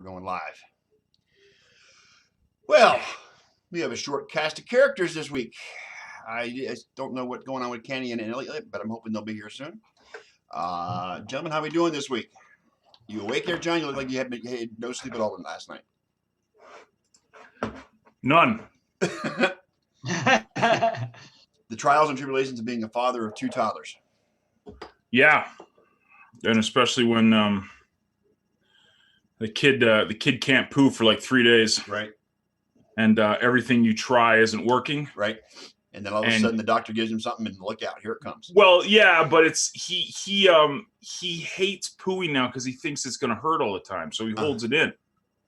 going live. Well, we have a short cast of characters this week. I don't know what's going on with Kenny and Elliot, but I'm hoping they'll be here soon. Gentlemen, how are we doing this week? You awake there, John? You look like you had no sleep at all last night. None. The trials and tribulations of being a father of two toddlers. Yeah, and especially when the kid can't poo for like 3 days, right? And everything you try isn't working, right? And then all of a sudden the doctor gives him something, and look out, here it comes. Well, yeah, but it's he hates pooing now because he thinks it's going to hurt all the time, so he holds it in.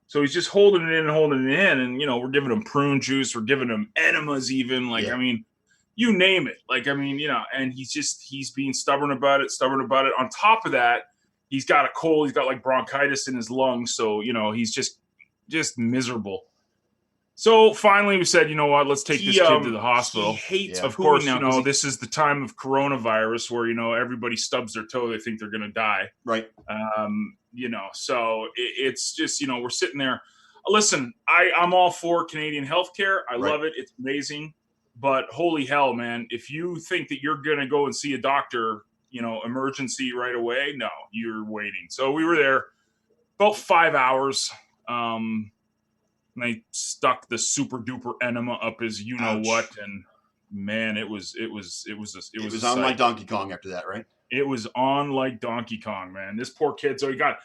So he's just holding it in, and we're giving him prune juice, we're giving him enemas, even I mean, you name it. And he's being stubborn about it. On top of that, he's got a cold. He's got like bronchitis in his lungs, so he's just miserable. So finally, we said, you know what? Let's take this kid to the hospital. He hates of course, now. This is the time of coronavirus where everybody stubs their toe. They think they're going to die. Right. So it's just we're sitting there. Listen, I'm all for Canadian healthcare. I love it. It's amazing. But holy hell, man! If you think that you're going to go and see a doctor, emergency right away, no, you're waiting. So we were there about 5 hours. And they stuck the super duper enema up his what, and man, it was on like Donkey Kong after that, right? It was on like Donkey Kong, man. This poor kid. So he got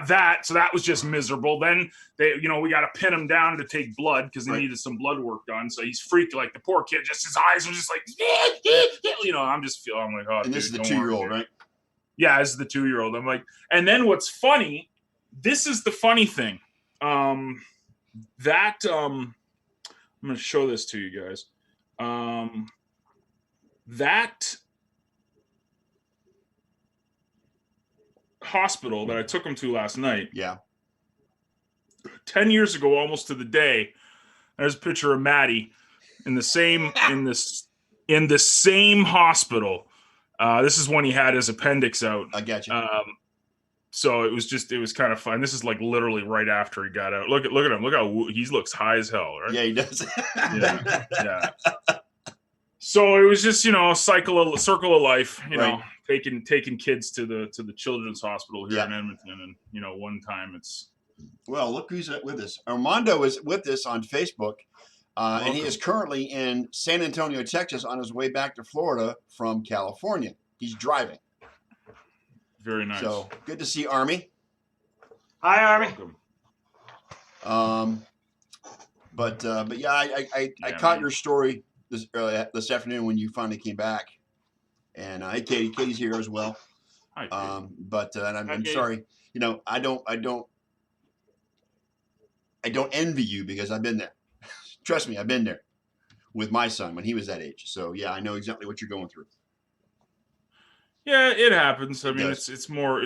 that. So that was just miserable. Then we got to pin him down to take blood because they needed some blood work done. So he's freaked, like the poor kid. Just his eyes were just like, I'm like, oh. And this is the 2-year-old, right? Yeah, this is the 2-year-old. I'm like, and then what's funny? This is the funny thing. I'm going to show this to you guys. That hospital that I took him to last night. Yeah. 10 years ago, almost to the day, there's a picture of Maddie in the same in the same hospital. This is when he had his appendix out. I got you. So it was kind of fun. This is like literally right after he got out. Look at him. Look how he looks high as hell, right? Yeah, he does. yeah. So it was just circle of life. Taking kids to the children's hospital here in Edmonton, and one time it's. Well, look who's with us. Armando is with us on Facebook, and he is currently in San Antonio, Texas, on his way back to Florida from California. He's driving. Very nice. So good to see Army. Hi, Army. Welcome. But yeah, I caught your story this afternoon when you finally came back, and hey, Katie. Katie's here as well. Hi, Katie. But and I'm sorry. I don't envy you because I've been there. Trust me, I've been there with my son when he was that age. So yeah, I know exactly what you're going through. Yeah, it happens. I mean, it's more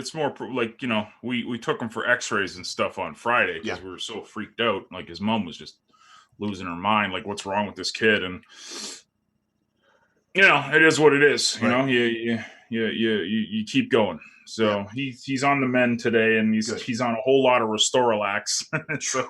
like we took him for X-rays and stuff on Friday because we were so freaked out. Like his mom was just losing her mind. Like, what's wrong with this kid? And it is what it is. You keep going. So he's on the mend today, and he's on a whole lot of Restoralax. So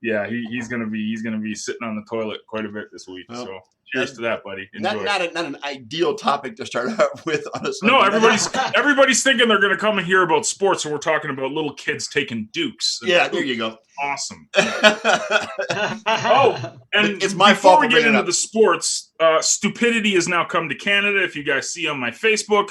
yeah, he's gonna be sitting on the toilet quite a bit this week. Well, so cheers to that, buddy. Enjoy. Not an ideal topic to start out with, honestly. No, everybody's thinking they're gonna come and hear about sports, and we're talking about little kids taking dukes. Yeah, there you go. Awesome. And it's my fault. Before we get into the sports, Stupidity has now come to Canada. If you guys see on my Facebook,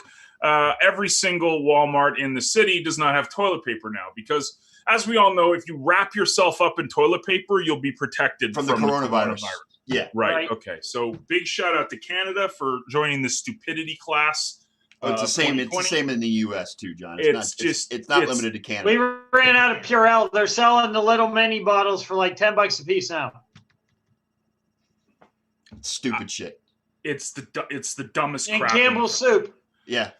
every single Walmart in the city does not have toilet paper now because, as we all know, if you wrap yourself up in toilet paper, you'll be protected from the coronavirus. Yeah. Right. Okay. So big shout out to Canada for joining the Stupidity class. It's the same. It's the same in the U.S. too, John. It's not limited to Canada. We ran out of Purell. They're selling the little mini bottles for like $10 a piece now. Stupid shit. It's the dumbest crap. And Campbell's soup. Yeah.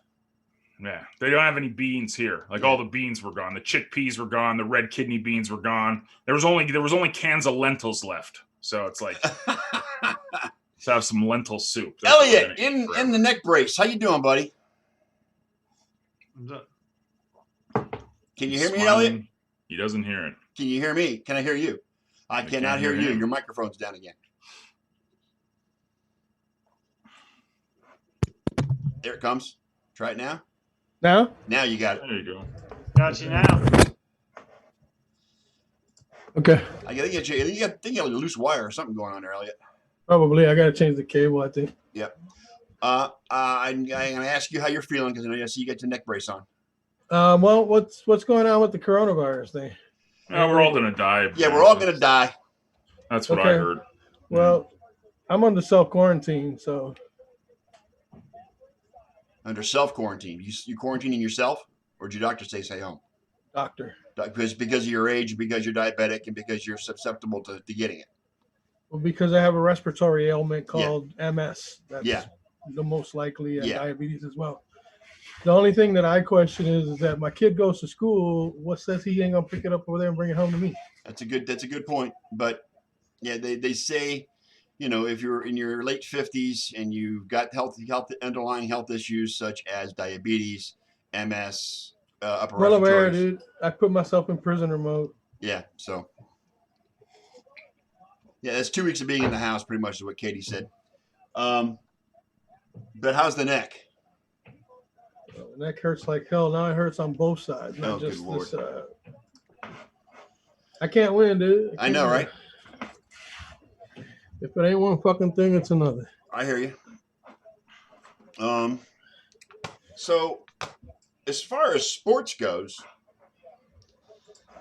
Yeah, they don't have any beans here. All the beans were gone. The chickpeas were gone. The red kidney beans were gone. There was only cans of lentils left. So it's like, let's have some lentil soup. That's Elliot, in the neck brace. How you doing, buddy? Can you hear me, Elliot? He doesn't hear it. Can you hear me? Can I hear you? I cannot hear you. Your microphone's down again. There it comes. Try it now. Now? Now you got it. There you go. Got you now. Okay. I think you got a loose wire or something going on there, Elliot. Probably. I got to change the cable, I think. Yep. I'm going to ask you how you're feeling because I see you got your neck brace on. Well, what's going on with the coronavirus thing? Yeah, we're all gonna die. Yeah, we're all going to die. That's what I Okay. heard. Well, I'm under self-quarantine, so. Under self-quarantine. You quarantining yourself? Or did your doctor say stay home? Doctor. Because of your age, because you're diabetic, and because you're susceptible to getting it. Well, because I have a respiratory ailment called MS. That's the most likely, and diabetes as well. The only thing that I question is that my kid goes to school. What says he ain't gonna pick it up over there and bring it home to me? That's a good point. But yeah, they say, if you're in your late 50s and you've got underlying health issues such as diabetes, MS, upper Well aware, respiratory. dude. I put myself in prisoner mode. Yeah, so. Yeah, that's 2 weeks of being in the house, pretty much is what Katie said. But how's the neck? The neck hurts like hell. Now it hurts on both sides, not Good just Lord. this side. I can't win, dude. I know, right? If it ain't one fucking thing, it's another. I hear you. So as far as sports goes,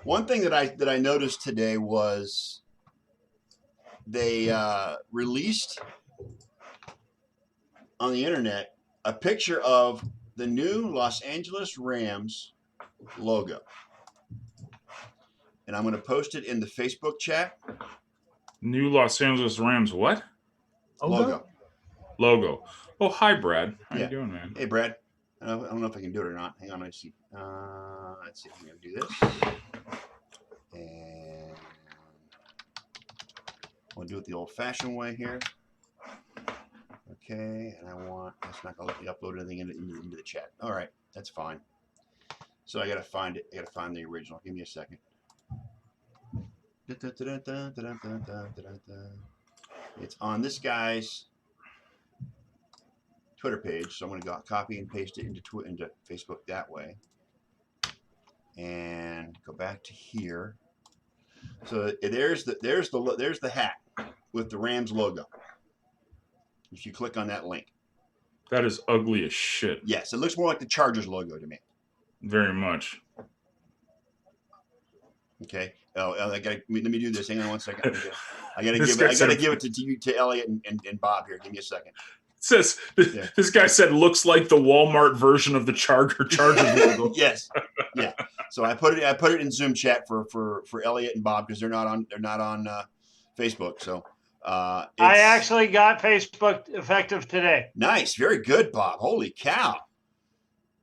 one thing that I noticed today was they released on the internet a picture of the new Los Angeles Rams logo. And I'm going to post it in the Facebook chat. New Los Angeles Rams what? Logo. Oh, hi, Brad. How Yeah. you doing, man? Hey, Brad. I don't know if I can do it or not. Hang on, let's see. Let's see if I'm going to do this. And we'll do it the old-fashioned way here. Okay, and it's not going to let me upload anything into the chat. All right, that's fine. So I got to find it. I got to find the original. Give me a second. It's on this guy's Twitter page, so I'm going to go copy and paste it into Facebook that way, and go back to here. So there's the hat with the Rams logo. If you click on that link, That is ugly as shit. yes, it looks more like the Chargers logo to me. Very much. Okay. Let me do this. Hang on one second. I gotta This give guy it to Elliot and Bob here. Give me a second. Says this guy said looks like the Walmart version of the Chargers logo. Yes. Yeah. So I put it in Zoom chat for Elliot and Bob because they're not on Facebook. So I actually got Facebook effective today. nice. Very good, Bob. Holy cow.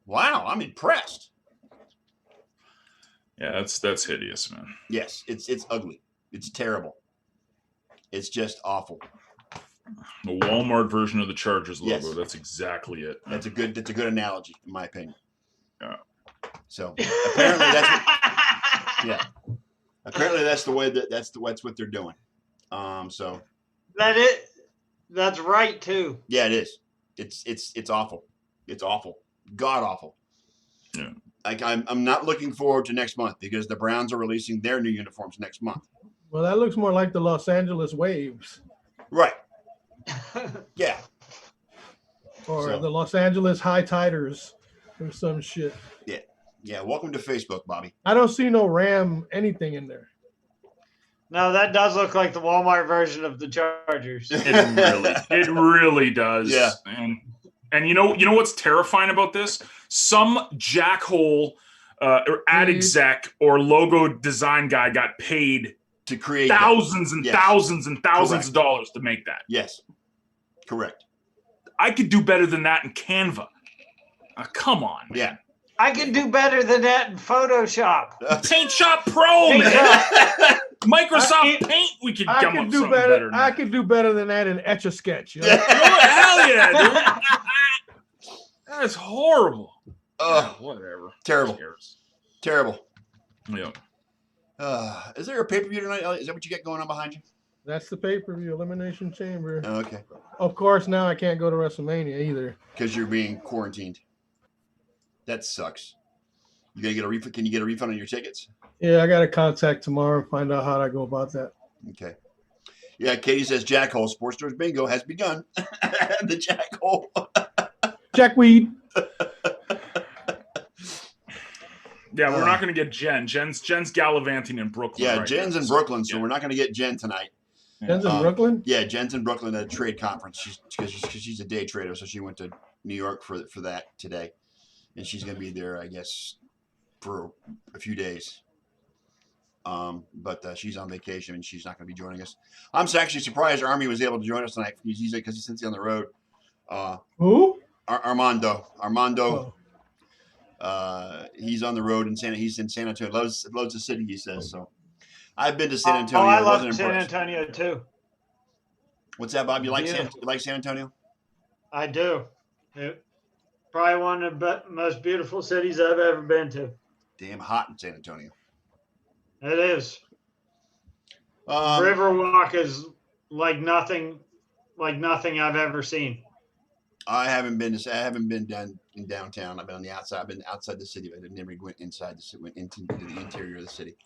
Wow, I'm impressed. Yeah, that's hideous, man. Yes, it's ugly. It's terrible. It's just awful. The Walmart version of the Chargers logo. Yes. That's exactly it. That's a good analogy, in my opinion. Yeah. So apparently that's the way that's what they're doing. So That's right too. yeah, it is. It's awful. It's awful. God awful. Yeah. Like I'm not looking forward to next month because the Browns are releasing their new uniforms next month. Well, that looks more like the Los Angeles Waves. Right. Yeah. Or So- the Los Angeles High Tiders or some shit. Yeah. Welcome to Facebook, Bobby. I don't see no Ram anything in there. No, that does look like the Walmart version of the Chargers. It really does. Yeah. And you know what's terrifying about this? Some jackhole or ad exec or logo design guy got paid To create thousands and Yes. thousands and thousands Correct. of dollars to make that. Yes. Correct. I could do better than that in Canva. Come on, man. Yeah. I can do better than that in Photoshop. Paint Shop Pro, Paint man. Shop. Microsoft Paint, we could I come could up do something better. better than I that. could do better than that in Etch-a-Sketch. You know? Oh, hell yeah, dude. That is horrible. Ugh. Whatever. Terrible. Who cares? Terrible. Yeah. Is there a pay-per-view tonight? Is that what you got going on behind you? That's the pay-per-view, Elimination Chamber. Oh, okay. Of course, now I can't go to WrestleMania either. Because you're being quarantined. That sucks. You gotta get a refund. Can you get a refund on your tickets? Yeah, I got to contact tomorrow and find out how I go about that. Okay. Yeah, Katie says Jackhole Sports Stores Bingo has begun. The Jackhole. Jackweed. Yeah, we're not going to get Jen. Jen's gallivanting in Brooklyn. Yeah, right Jen's now, in Brooklyn, so we're not going to get Jen tonight. Jen's in Brooklyn? Yeah, Jen's in Brooklyn at a trade conference. She's a day trader, so she went to New York for that today. And she's going to be there, I guess, for a few days. But she's on vacation, and she's not going to be joining us. I'm actually surprised Army was able to join us tonight. He's since he's on the road. Who? Armando. Oh. He's on the road he's in San Antonio. Loves the city, he says. So I've been to San Antonio. I love San Antonio too. What's that, Bob? You like San Antonio? I do. Probably one of the most beautiful cities I've ever been to. Damn hot in San Antonio. It is. Riverwalk is like nothing I've ever seen. I haven't been down in downtown. I've been on the outside. I've been outside the city, but I never went inside the city. Went into the interior of the city.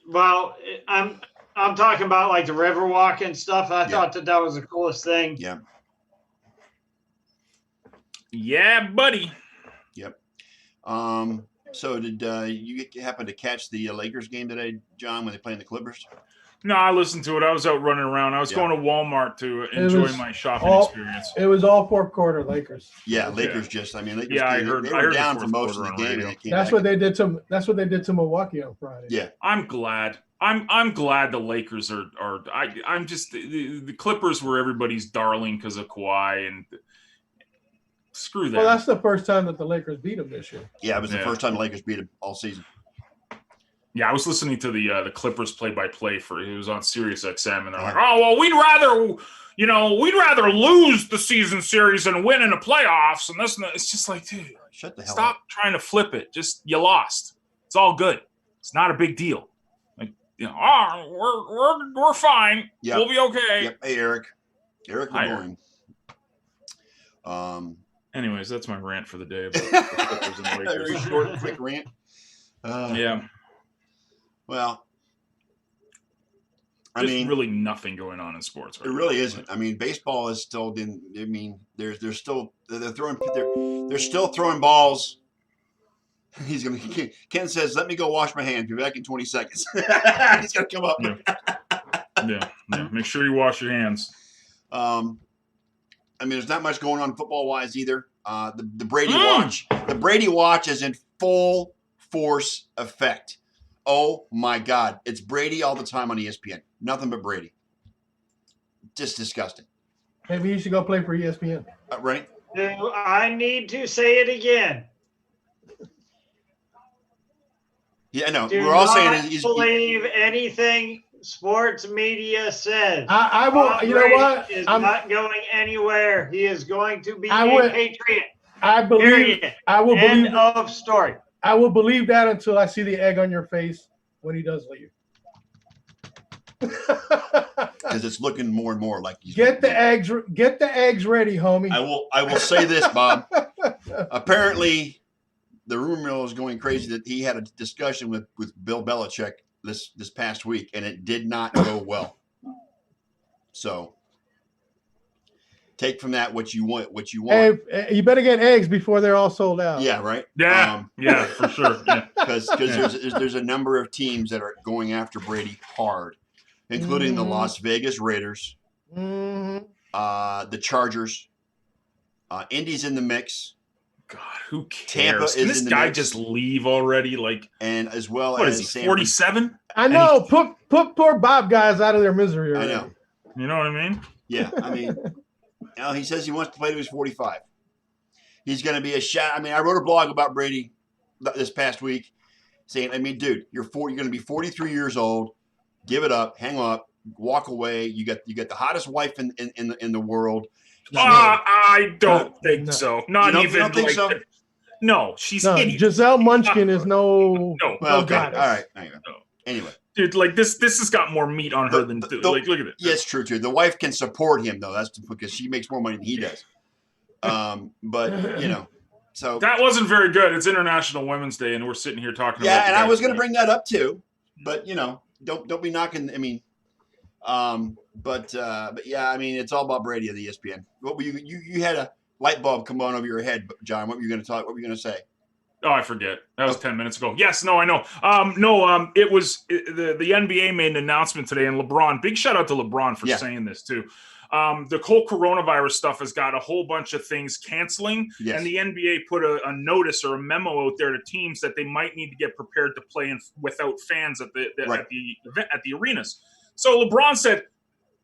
Well, I'm talking about like the Riverwalk and stuff. I thought that was the coolest thing. Yeah. Yeah, buddy. Yep. So did you happen to catch the Lakers game today, John, when they played the Clippers? No, I listened to it. I was out running around. I was going to Walmart to enjoy my shopping experience. It was all fourth quarter Lakers. Yeah, Lakers Lakers. Yeah, I heard. They I were heard down for most of the game. That's what they did to Milwaukee on Friday. Yeah, I'm glad. I'm glad the Lakers are. I'm just the Clippers were everybody's darling because of Kawhi and. Screw that. Well, that's the first time that the Lakers beat them this year. Yeah, it was the first time the Lakers beat them all season. Yeah, I was listening to the Clippers play-by-play for it was on Sirius XM, and they're like, "Oh, well, we'd rather lose the season series and win in the playoffs." And this, and that. It's just like, dude, shut the hell stop up. Trying to flip it. Just you lost. It's all good. It's not a big deal. Like, we're fine. Yep. We'll be okay. Yep. Hey, Eric. Eric, good morning. Anyways, that's my rant for the day about the Clippers and the Lakers. Very short, quick rant. Yeah. Well, There's really nothing going on in sports. Right, it really isn't. I mean, baseball is still. They're still throwing balls. Ken says, "Let me go wash my hands. Be back in 20 seconds." He's gonna come up. Yeah. Make sure you wash your hands. There's not much going on football wise either. The Brady watch. The Brady watch is in full force effect. Oh my God. It's Brady all the time on ESPN. Nothing but Brady. Just disgusting. Maybe you should go play for ESPN. Right? Do I need to say it again? Yeah, no. Do We're all not saying it. Believe anything sports media says. I will. You know what? Is not going anywhere. He is going to be a Patriot. I believe. Period. I will End believe. of story. I will believe that until I see the egg on your face when he does leave. Because it's looking more and more like he's Get the eggs ready, homie. I will say this, Bob. Apparently, the rumor mill is going crazy that he had a discussion with Bill Belichick this past week, and it did not go well. So take from that what you want. Hey, you better get eggs before they're all sold out. Yeah, right. Yeah, for sure. Because there's a number of teams that are going after Brady hard, including the Las Vegas Raiders, the Chargers, Indy's in the mix. God, who cares? Tampa Can this guy just leave already? And as well what as is he, 47? I know. Put poor Bob guys out of their misery already. I know. You know what I mean? Yeah, he says he wants to play till he's 45. He's going to be a shot. I wrote a blog about Brady this past week saying, dude, you're going to be 43 years old. Give it up. Hang up. Walk away. You got the hottest wife in the world. I don't think so. Not even. You don't think so? No, she's hideous. Giselle Munchkin is no. Well, okay. goddess. All right. Anyway. Dude, like this has got more meat on her than like. Look at it. Yeah, it's true too. The wife can support him though. That's because she makes more money than he does. But you know, so that wasn't very good. It's International Women's Day, and we're sitting here talking. Yeah, about and I was going to bring that up too, but you know, don't be knocking. I mean, but yeah, I mean, it's all about Brady of the ESPN. What were you had a light bulb come on over your head, John? What were you going to talk? What were you going to say? Oh, I forget. That was 10 minutes ago. Yes, no, I know. It was the NBA made an announcement today, and LeBron. Big shout out to LeBron for saying this too. The whole coronavirus stuff has got a whole bunch of things canceling, and the NBA put a notice or a memo out there to teams that they might need to get prepared to play without fans at the arenas. So LeBron said,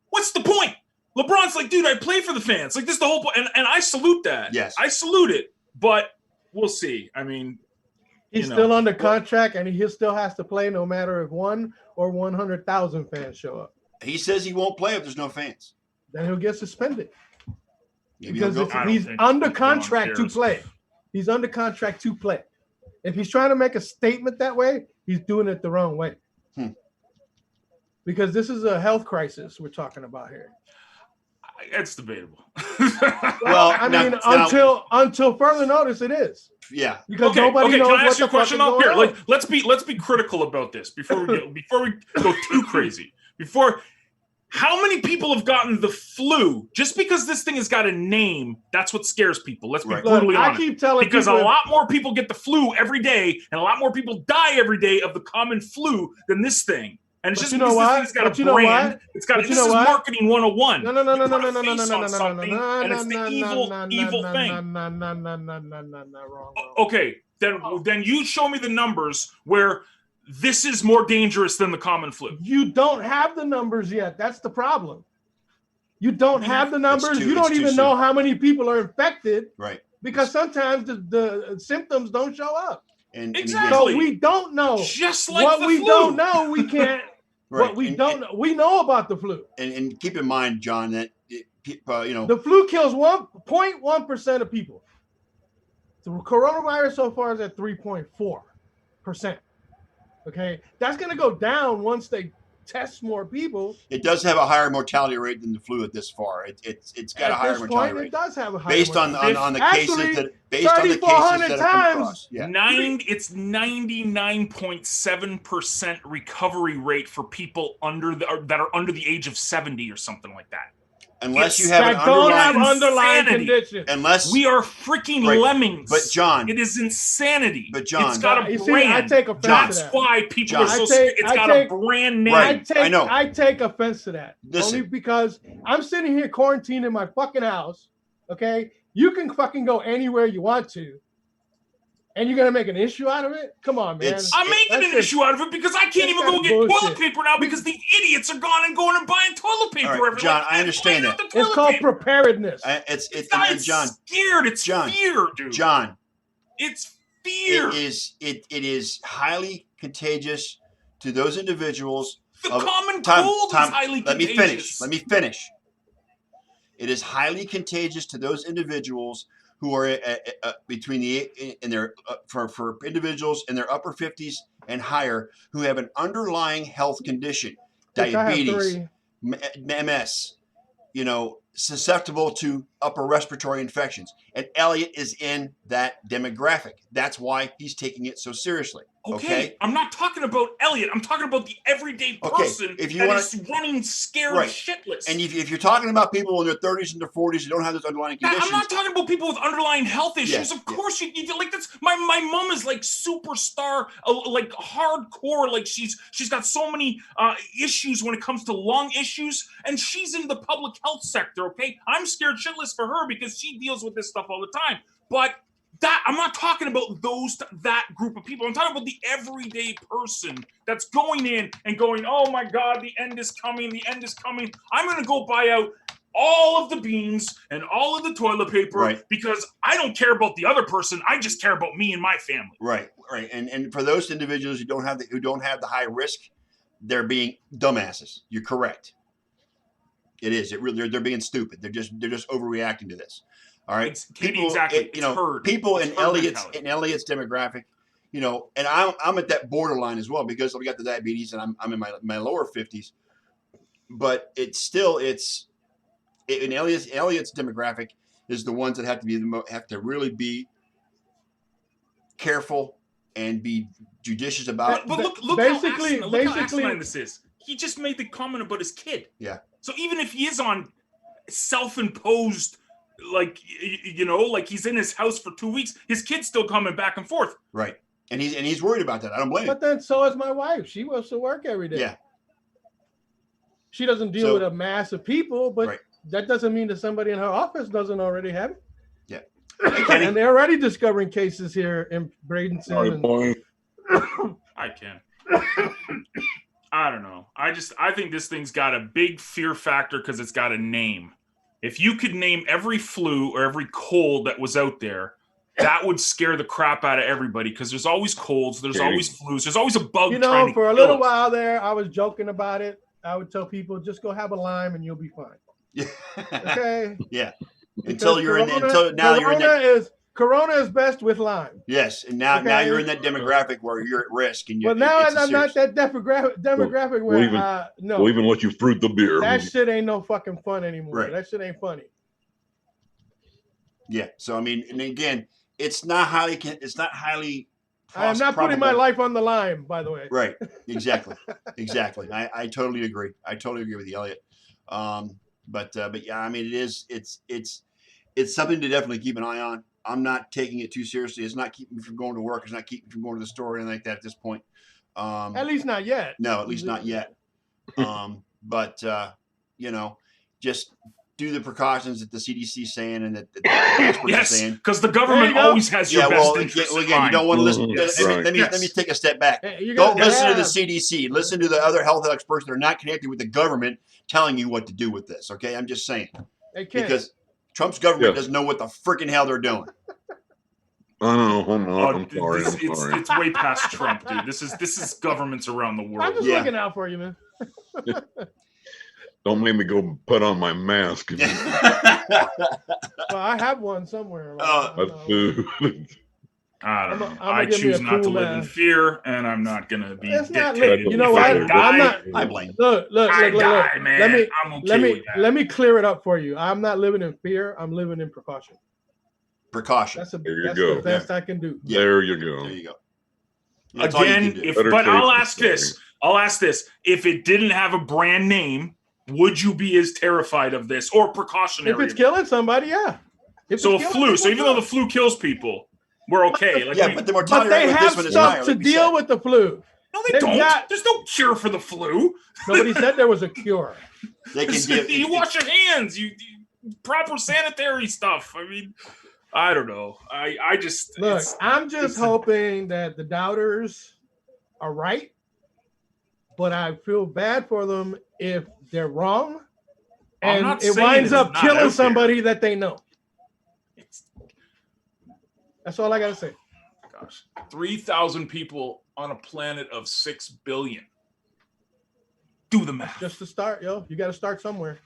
"What's the point?" LeBron's like, "Dude, I play for the fans. Like this is the whole point," and I salute that. Yes, I salute it, but we'll see. I mean, he's still under contract, and he still has to play no matter if 1 or 100,000 fans show up. He says he won't play if there's no fans. Then he'll get suspended. Maybe because he's under contract to play. He's under contract to play. If he's trying to make a statement that way, he's doing it the wrong way. Because this is a health crisis we're talking about here. It's debatable. Well, I mean, until further notice, it is. Yeah. Because nobody knows can I ask what you a the fuck question is up going here? on. Like, let's be critical about this before we go too crazy. How many people have gotten the flu? Just because this thing has got a name, that's what scares people. Let's be brutally honest. I keep telling because people, a lot more people get the flu every day, and a lot more people die every day of the common flu than this thing. And it's just because this thing's got a brand. It's got. This is marketing 101. No. And it's the evil thing. No. Wrong. Okay, then you show me the numbers where this is more dangerous than the common flu. You don't have the numbers yet. That's the problem. You don't have the numbers. You don't even know how many people are infected. Right. Because sometimes the symptoms don't show up. Exactly. So we don't know. Just like what the we flu. don't know, we can't. Right. What we don't know, we know about the flu. And keep in mind, John, that the flu kills 1.1% of people. The coronavirus so far is at 3.4%. Okay, that's going to go down once they test more people. It does have a higher mortality rate than the flu at this far. It's got a higher mortality rate. It does have a higher based on the cases that have come across. Yeah. It's 99.7% recovery rate for people that are under the age of 70 or something like that. Unless you have an underlying condition. Unless we are freaking lemmings. But John, it is insanity. But John, it's got a brand. I take offense to that. That's why people are so scared. It's got a brand name. I know. I take offense to that. Listen. Only because I'm sitting here quarantined in my fucking house. Okay, you can fucking go anywhere you want to. And you're gonna make an issue out of it? Come on, man. I'm making an issue out of it because I can't even go get toilet paper now because the idiots are going and buying toilet paper. Right, John, I understand that. It's called preparedness. It's John, scared. It's fear, dude. John, it's fear. It is highly contagious to those individuals. The common cold is highly contagious. Let me finish. It is highly contagious to those individuals who are for individuals in their upper 50s and higher who have an underlying health condition, diabetes, MS, susceptible to upper respiratory infections. And Elliot is in that demographic. That's why he's taking it so seriously. Okay? I'm not talking about Elliot. I'm talking about the everyday person is running scared shitless. And if you're talking about people in their 30s and their 40s who don't have those underlying conditions. I'm not talking about people with underlying health issues. Of course, you like that's my mom is like superstar, like hardcore. Like she's got so many issues when it comes to lung issues, and she's in the public health sector. Okay, I'm scared shitless for her because she deals with this stuff all the time. But I'm not talking about that group of people. I'm talking about the everyday person that's going in and going, oh my God, the end is coming. The end is coming. I'm going to go buy out all of the beans and all of the toilet paper because I don't care about the other person. I just care about me and my family. Right. And for those individuals who don't have the high risk, they're being dumbasses. You're correct. It is. They're being stupid. They're just overreacting to this. All right, people in Elliot's demographic, you know, and I'm at that borderline as well because we got the diabetes and I'm in my lower 50s, but it's still in Elliot's demographic is the ones that have to really be careful and be judicious about it. But look how asinine this is. He just made the comment about his kid. Yeah. So even if he is on self-imposed, like, you know, like he's in his house for 2 weeks, his kid's still coming back and forth. Right. And he's worried about that. I don't blame him. But then so is my wife. She goes to work every day. Yeah. She doesn't deal with a mass of people, but that doesn't mean that somebody in her office doesn't already have it. Yeah. And they're already discovering cases here in Bradenton. I can. I don't know. I think this thing's got a big fear factor because it's got a name. If you could name every flu or every cold that was out there, that would scare the crap out of everybody because there's always colds, there's always flus, there's always a bug. You know, for a little while there, I was joking about it. I would tell people, just go have a lime and you'll be fine. Yeah. Okay. Yeah. Until now you're in that. Corona is best with lime. Yes, and now you're in that demographic where you're at risk, and now I'm not that demographic where no. We'll even let you fruit the beer. That shit ain't no fucking fun anymore. Right. That shit ain't funny. Yeah. So I mean, and again, it's not highly. I'm not putting my life on the line, by the way. Right. Exactly. Exactly. I totally agree. I totally agree with you, Elliot. But yeah, I mean, it's something to definitely keep an eye on. I'm not taking it too seriously. It's not keeping me from going to work. It's not keeping me from going to the store or anything like that at this point. At least not yet. No, at least not yet. But you know, just do the precautions that the CDC is saying and that the experts are saying. Because the government always has your best interest in mind. You don't want to listen. Let me take a step back. Don't listen to the CDC. Listen to the other health experts that are not connected with the government telling you what to do with this. Okay, I'm just saying. Because Trump's government doesn't know what the freaking hell they're doing. I don't know. I'm sorry. It's way past Trump, dude. This is governments around the world. I'm just looking out for you, man. Don't make me go put on my mask. Well, I have one somewhere. I don't know. I choose not to live in fear, and I'm not going to be dictated. You know what? I blame. Look. Die, man. Let me clear it up for you. I'm not living in fear. I'm living in precaution. Precaution. That's the best I can do. Yeah. There you go. There you go. Again, I'll ask this. If it didn't have a brand name, would you be as terrified of this or precautionary? If it's killing somebody, yeah. So a flu. So even though the flu kills people, we're okay. But the mortality rate with this one is higher. But they have stuff to deal with the flu. No, they don't. There's no cure for the flu. Nobody said there was a cure. You wash your hands. You proper sanitary stuff. I mean, I don't know. I just look. I'm just hoping that the doubters are right, but I feel bad for them if they're wrong, and it winds up killing somebody that they know. That's all I gotta say. Gosh, 3,000 people on a planet of 6 billion. Do the math. Just to start, yo. You got to start somewhere.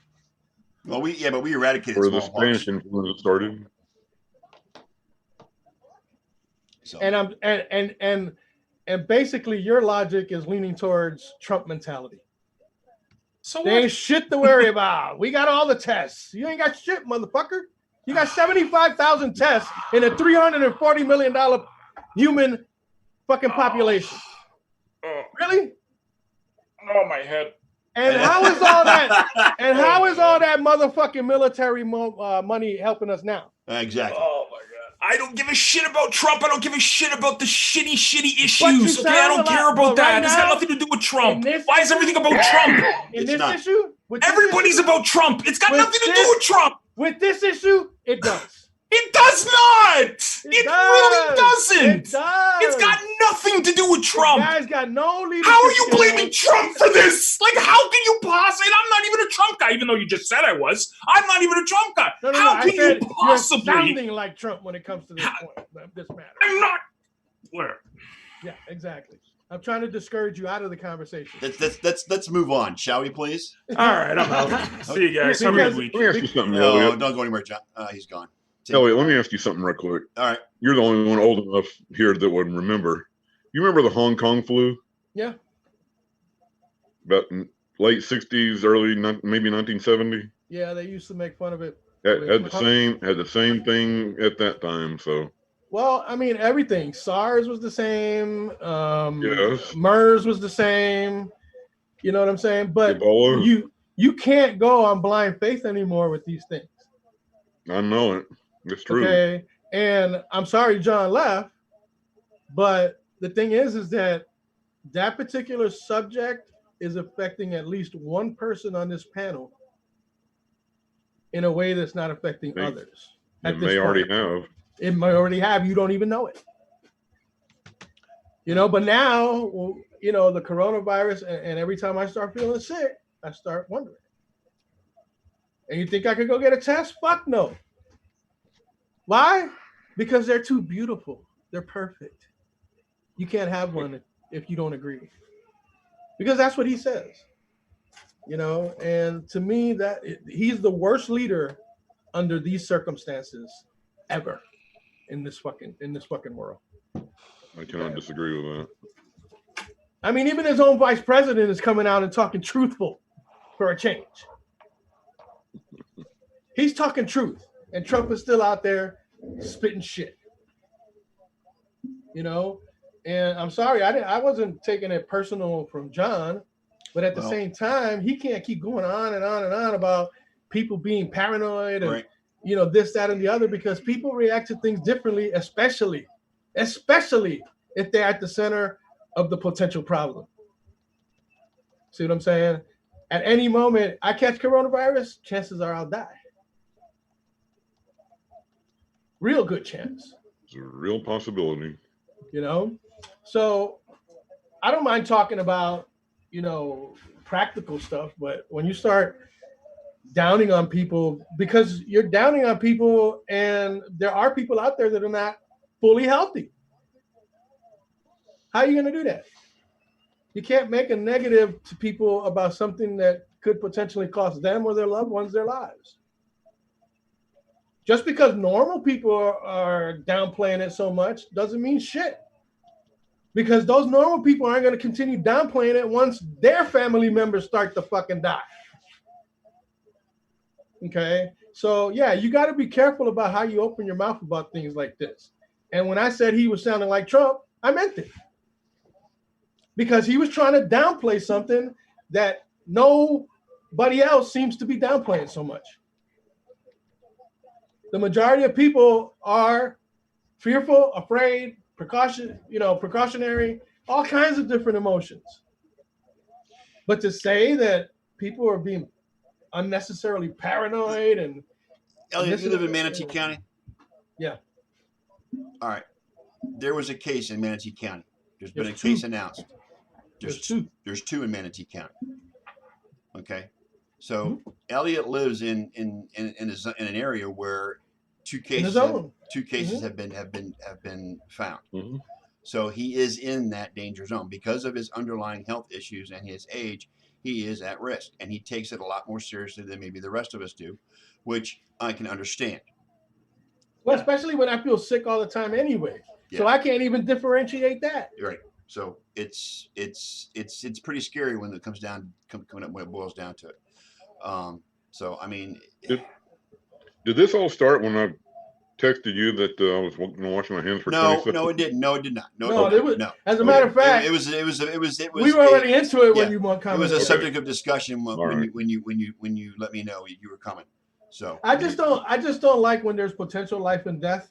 Well, we eradicated where the Spanish influenza started. So. And basically, your logic is leaning towards Trump mentality. So there ain't shit to worry about. We got all the tests. You ain't got shit, motherfucker. You got 75,000 tests in a $340 million human fucking population. Really? Oh, my head. And how is all that? And how is all that motherfucking military money helping us now? Exactly. Oh my God! I don't give a shit about Trump. I don't give a shit about the shitty issues. Okay, I don't care about that. It's got nothing to do with Trump. Why is everything about Trump? In this issue, everybody's about Trump. It's got nothing to do with Trump. With this issue, it does. It does not. It really doesn't. It does. It's got nothing to do with Trump. You guys got no leadership. How are you blaming Trump for this? Like, how can you possibly? And I'm not even a Trump guy, even though you just said I was. I'm not even a Trump guy. How can you possibly? You're sounding like Trump when it comes to this point, this matter. I'm not. Where? Yeah, exactly. I'm trying to discourage you out of the conversation. Let's move on, shall we, please? All right, I'm out. See you guys. Have a good week. Let me ask you something. No, don't go anywhere, John. He's gone. Elliot, let me ask you something real quick. All right. You're the only one old enough here that would remember. You remember the Hong Kong flu? Yeah. About late 60s, early maybe 1970. Yeah, they used to make fun of it. Had the same thing at that time. So. Well, I mean, everything. SARS was the same. Yes. MERS was the same. You know what I'm saying? But Ebola. you can't go on blind faith anymore with these things. I know it. It's true. Okay. And I'm sorry John left, but the thing is that particular subject is affecting at least one person on this panel in a way that's not affecting others. It may already have. It may already have. You don't even know it. You know, but now, you know, the coronavirus, and every time I start feeling sick, I start wondering. And you think I could go get a test? Fuck no. Why? Because they're too beautiful. They're perfect. You can't have one if you don't agree. Because that's what he says. You know, and to me, that he's the worst leader under these circumstances ever in this fucking world. I cannot disagree with that. I mean, even his own vice president is coming out and talking truthful for a change. He's talking truth, and Trump is still out there spitting shit. You know, and I'm sorry, I wasn't taking it personal from John, but at the same time, he can't keep going on and on and on about people being paranoid and you know, this, that, and the other, because people react to things differently, especially if they're at the center of the potential problem. See what I'm saying? At any moment I catch coronavirus, chances are I'll die. Real good chance. It's a real possibility. You know? So I don't mind talking about, you know, practical stuff, but when you start downing on people, because you're downing on people, and there are people out there that are not fully healthy. How are you going to do that? You can't make a negative to people about something that could potentially cost them or their loved ones their lives. Just because normal people are downplaying it so much doesn't mean shit. Because those normal people aren't going to continue downplaying it once their family members start to fucking die. Okay? So, yeah, you got to be careful about how you open your mouth about things like this. And when I said he was sounding like Trump, I meant it. Because he was trying to downplay something that nobody else seems to be downplaying so much. The majority of people are fearful, afraid, precautionary, all kinds of different emotions. But to say that people are being unnecessarily paranoid and... Elliot, you live in Manatee County? Yeah. All right. There was a case in Manatee County. There's been a case announced. There's two in Manatee County. Okay. So Elliot lives in an area where two cases have been found. Mm-hmm. So he is in that danger zone because of his underlying health issues and his age. He is at risk, and he takes it a lot more seriously than maybe the rest of us do, which I can understand. Well, especially when I feel sick all the time anyway. Yeah. So I can't even differentiate that. Right. So it's pretty scary when it comes down when it boils down to it. So I mean, did this all start when I texted you that I was washing my hands for 20 seconds? No, it didn't. No, it did not. No. As a matter of fact, it was. We were already into it when you want to. It was a subject of discussion when you let me know you were coming. So I just don't like when there's potential life and death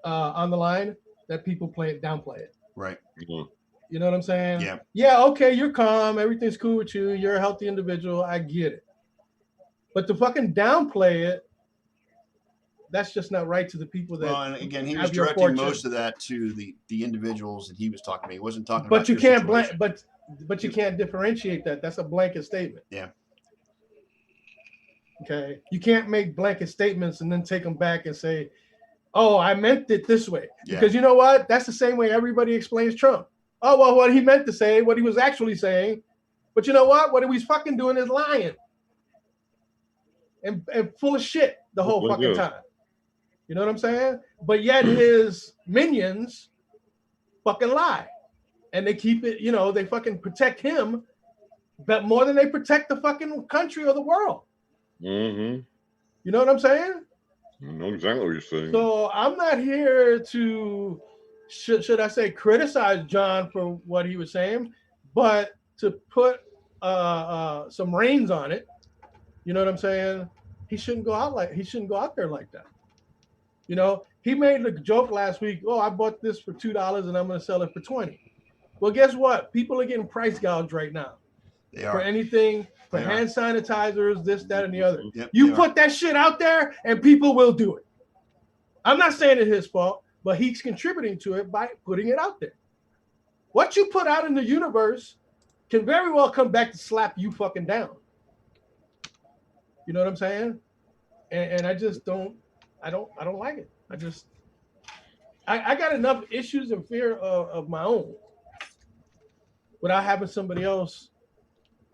on the line that people downplay it. Right. Mm-hmm. You know what I'm saying? Yeah. Yeah. Okay. You're calm. Everything's cool with you. You're a healthy individual. I get it. But to fucking downplay it, that's just not right to the people that. Well, and again, he was directing most of that to the individuals that he was talking to. He wasn't talking about. But you can't but you can't differentiate that. That's a blanket statement. Yeah. Okay. You can't make blanket statements and then take them back and say, "Oh, I meant it this way." Yeah. Because you know what? That's the same way everybody explains Trump. Oh, well, what he meant to say, what he was actually saying. But you know what? What he was fucking doing is lying. And full of shit the whole fucking time. You know what I'm saying? But yet his minions fucking lie. and they keep it, they fucking protect him, but more than they protect the fucking country or the world. Mm-hmm. You know what I'm saying? I know exactly what you're saying. So I'm not here to, should I say, criticize John for what he was saying, but to put some reins on it. You know what I'm saying? He shouldn't go out there like that. He made the joke last week. Oh, I bought this for $2 and I'm going to sell it for $20. Well, guess what? People are getting price gouged right now. They are. For anything, for hand sanitizers, this, that, and the other. Yep, you put that shit out there and people will do it. I'm not saying it's his fault, but he's contributing to it by putting it out there. What you put out in the universe can very well come back to slap you fucking down. You know what I'm saying? And I just don't like it. I got enough issues and fear of my own without having somebody else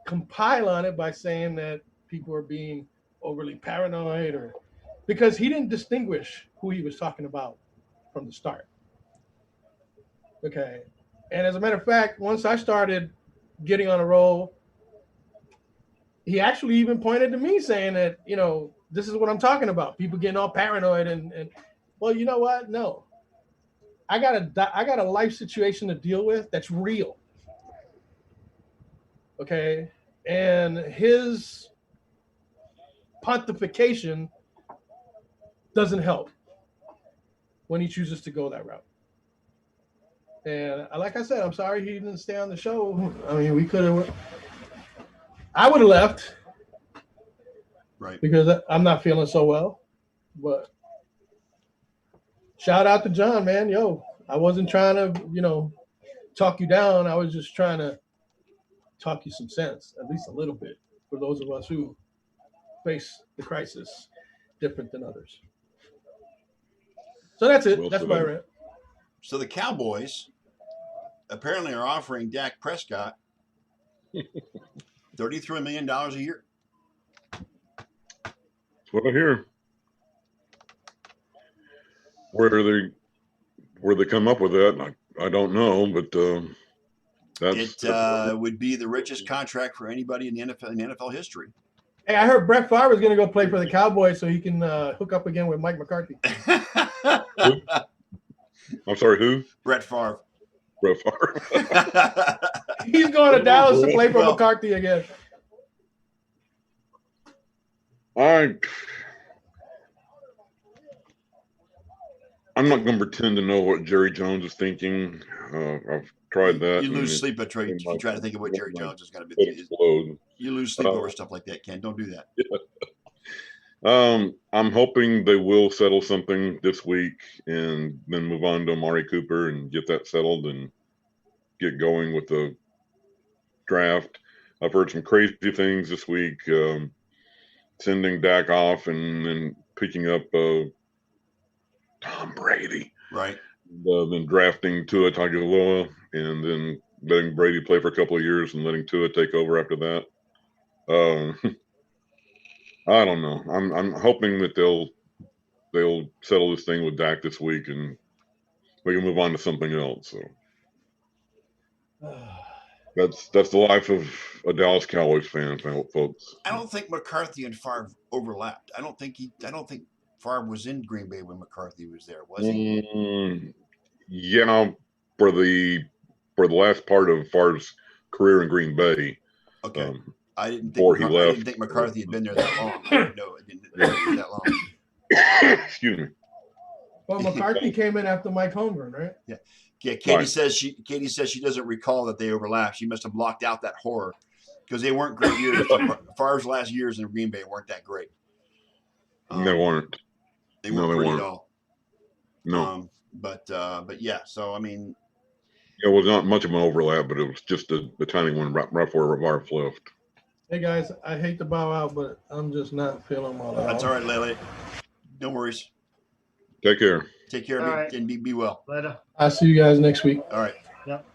compile on it by saying that people are being overly paranoid, or because he didn't distinguish who he was talking about from the start. Okay. And as a matter of fact, once I started getting on a roll, he actually even pointed to me saying that, this is what I'm talking about. People getting all paranoid and well, you know what? No. I got a life situation to deal with that's real. Okay. And his pontification doesn't help when he chooses to go that route. And like I said, I'm sorry he didn't stay on the show. I mean, I would have left. Right. Because I'm not feeling so well. But shout out to John, man. Yo, I wasn't trying to, talk you down. I was just trying to talk you some sense, at least a little bit, for those of us who face the crisis different than others. So that's it. Well, that's my rant. So the Cowboys apparently are offering Dak Prescott $33 million a year. That's what I hear. Where they come up with that, I don't know, but that's would be the richest contract for anybody in the NFL history. Hey, I heard Brett Favre is going to go play for the Cowboys so he can hook up again with Mike McCarthy. I'm sorry, who? Brett Favre. Brett Favre. He's going to Dallas to play for McCarthy again. I'm not going to pretend to know what Jerry Jones is thinking. I've tried that. You lose sleep at you try to think of what Jerry Jones is going to be. You lose sleep over stuff like that, Ken. Don't do that. I'm hoping they will settle something this week and then move on to Amari Cooper and get that settled and get going with the draft. I've heard some crazy things this week, sending Dak off and then picking up Tom Brady. Right. Then drafting Tua Tagovailoa and then letting Brady play for a couple of years and letting Tua take over after that. I don't know. I'm hoping that they'll settle this thing with Dak this week and we can move on to something else. So that's the life of a Dallas Cowboys fan, folks. I don't think McCarthy and Favre overlapped. I don't think Favre was in Green Bay when McCarthy was there, was he? Yeah, for the last part of Favre's career in Green Bay. Okay. I didn't think McCarthy had been there that long. No, it didn't that long. Excuse me. Well, McCarthy came in after Mike Holmgren, right? Yeah. Yeah. Katie says she doesn't recall that they overlapped. She must have blocked out that horror because they weren't great years. Favre's last years in Green Bay weren't that great. They weren't. They weren't great at all. No. But yeah. So I mean, it was not much of an overlap, but it was just the tiny one right before Favre left. Hey guys, I hate to bow out, but I'm just not feeling well. That's all right, Lele. No worries. Take care. Take care and be well. Later. I'll see you guys next week. All right. Yep.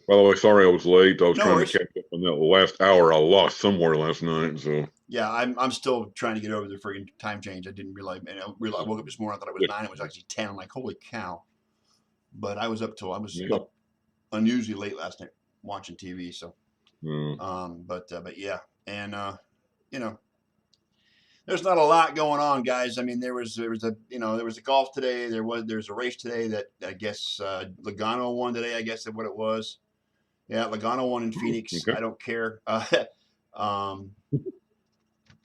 By the way, sorry I was late. I was No trying worries. to catch up on that last hour I lost somewhere last night. So Yeah, I'm still trying to get over the freaking time change. I didn't realize. And I woke up this morning. I thought it was 9. It was actually 10. I'm like, holy cow! But I was up yeah. unusually late last night watching TV. So, Mm. but yeah, and you know, there's not a lot going on, guys. I mean, there was a golf today. There's a race today that I guess Logano won today. I guess that's what it was. Yeah, Logano won in Phoenix. Okay. I don't care. Um,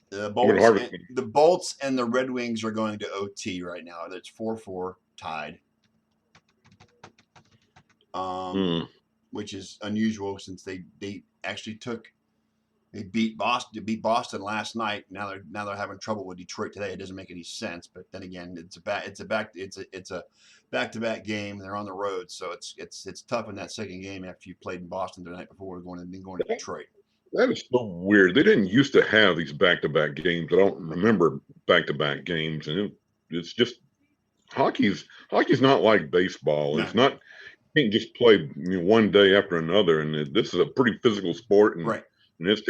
the I'm gonna harvest. Bolts and the Red Wings are going to OT right now. It's 4-4 tied. Which is unusual since they actually beat Boston last night. Now they're having trouble with Detroit today. It doesn't make any sense. But then again, it's a back-to-back game. They're on the road, so it's tough in that second game after you played in Boston the night before going to Detroit. That is so weird. They didn't used to have these back-to-back games. I don't remember back-to-back games, and it's just hockey's not like baseball. No. It's not. You can't just play one day after another, and this is a pretty physical sport, and right. And it's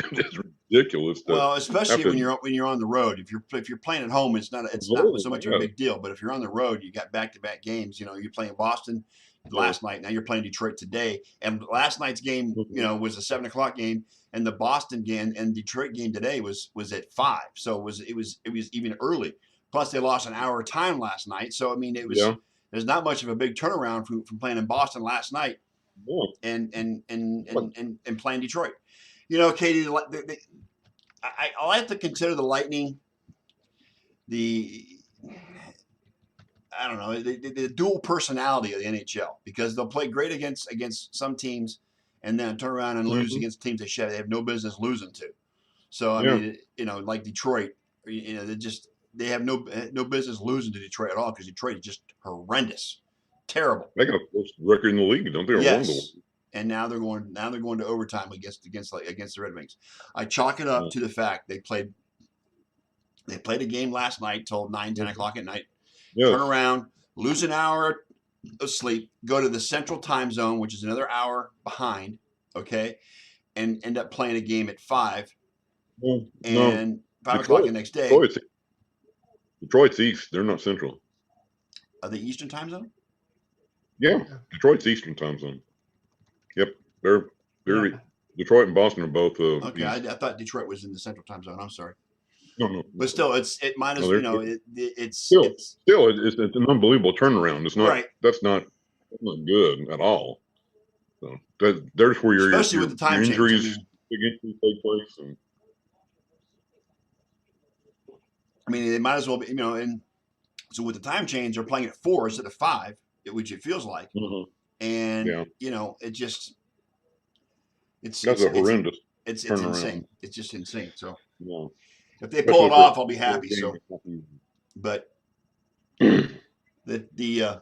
ridiculous. Well, especially when you're on the road. If you're playing at home, it's not so much of a big deal. But if you're on the road, you got back-to-back games. You're playing Boston last night. Now you're playing Detroit today. And last night's game, was a 7:00 game, and the Boston game and Detroit game today was at 5. So it was even early. Plus they lost an hour of time last night. So I mean, there's not much of a big turnaround from playing in Boston last night and playing Detroit. Katie, I like to consider the Lightning the dual personality of the NHL, because they'll play great against some teams and then turn around and lose against teams they have no business losing to. So I mean, like Detroit, they have no business losing to Detroit at all, because Detroit is just horrendous, terrible. They got a worst record in the league, don't they? Yes. And now they're going to overtime against the Red Wings. I chalk it up to the fact they played a game last night till 9-10 o'clock at night. Yes. Turn around, lose an hour of sleep, go to the Central Time Zone, which is another hour behind, okay, and end up playing a game at 5. And 5 o'clock the next day. Detroit's East. They're not Central. Are they Eastern Time Zone? Yeah, Detroit's Eastern Time Zone. Yep, they're Detroit and Boston are both. Okay, I thought Detroit was in the Central Time Zone. I'm sorry. No. But still, it's an unbelievable turnaround. It's not right. That's not good at all. So there's where especially with the time injuries take place. I mean, they might as well be, and so with the time change, they're playing at 4 instead of 5, which it feels like. And it just it's horrendous. It's insane. It's just insane. So if they pull it off, I'll be happy. So, but the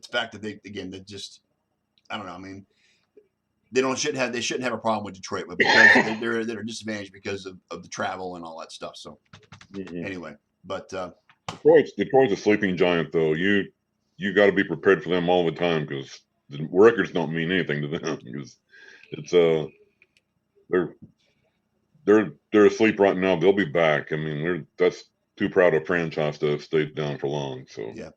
fact that they just I don't know. I mean, they shouldn't have a problem with Detroit, but because they're disadvantaged because of the travel and all that stuff. So anyway, but Detroit's a sleeping giant, though. You got to be prepared for them all the time, because the records don't mean anything to them. Because it's they're asleep right now. They'll be back. I mean, that's too proud a franchise to have stayed down for long. So yeah,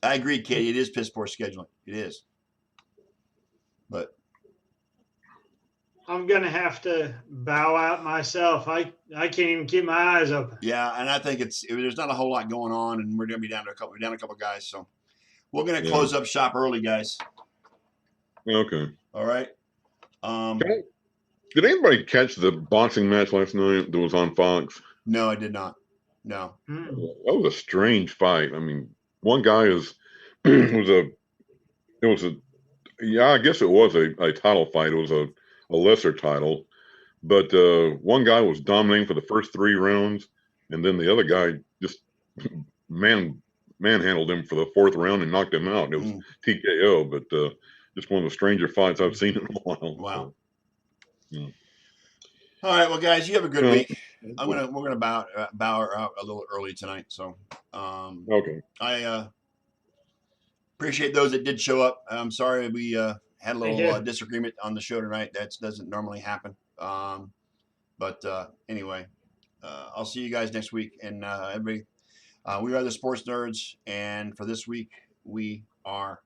I agree, Katie. It is piss poor scheduling. It is, but I'm gonna have to bow out myself. I can't even keep my eyes open. Yeah, and I think there's not a whole lot going on, and we're gonna be down a couple guys. So we're going to close up shop early, guys. Okay. All right. Did anybody catch the boxing match last night that was on Fox? No, I did not. No. That was a strange fight. I mean, one guy I guess it was a title fight. It was a lesser title, but one guy was dominating for the first 3 rounds, and then the other guy just manhandled him for the 4th round and knocked him out. It was TKO, but just one of the stranger fights I've seen in a while. Wow. So, all right, well, guys, you have a good week. We're gonna bow out a little early tonight. So okay. Appreciate those that did show up. I'm sorry we had a little disagreement on the show tonight. That doesn't normally happen. But anyway, I'll see you guys next week. And everybody, we are the Sports Nerds. And for this week, we are